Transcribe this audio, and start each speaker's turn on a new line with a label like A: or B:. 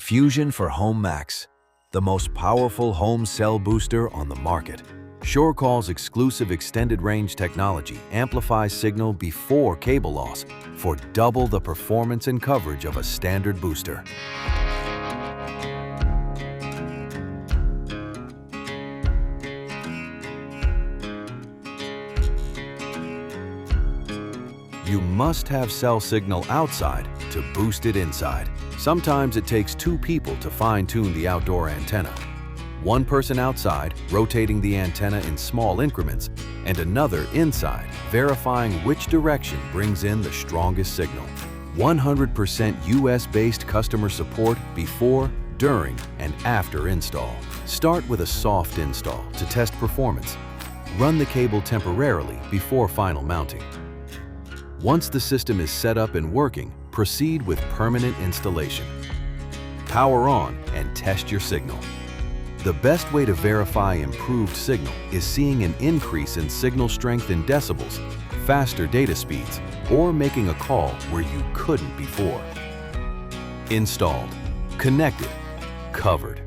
A: Fusion4Home Max, the most powerful home cell booster on the market. SureCall's exclusive extended range technology amplifies signal before cable loss for double the performance and coverage of a standard booster. You must have cell signal outside to boost it inside. Sometimes it takes two people to fine-tune the outdoor antenna. One person outside, rotating the antenna in small increments, and another inside, verifying which direction brings in the strongest signal. 100% US-based customer support before, during, and after install. Start with a soft install to test performance. Run the cable temporarily before final mounting. Once the system is set up and working, proceed with permanent installation. Power on and test your signal. The best way to verify improved signal is seeing an increase in signal strength in decibels, faster data speeds, or making a call where you couldn't before. Installed, connected, covered.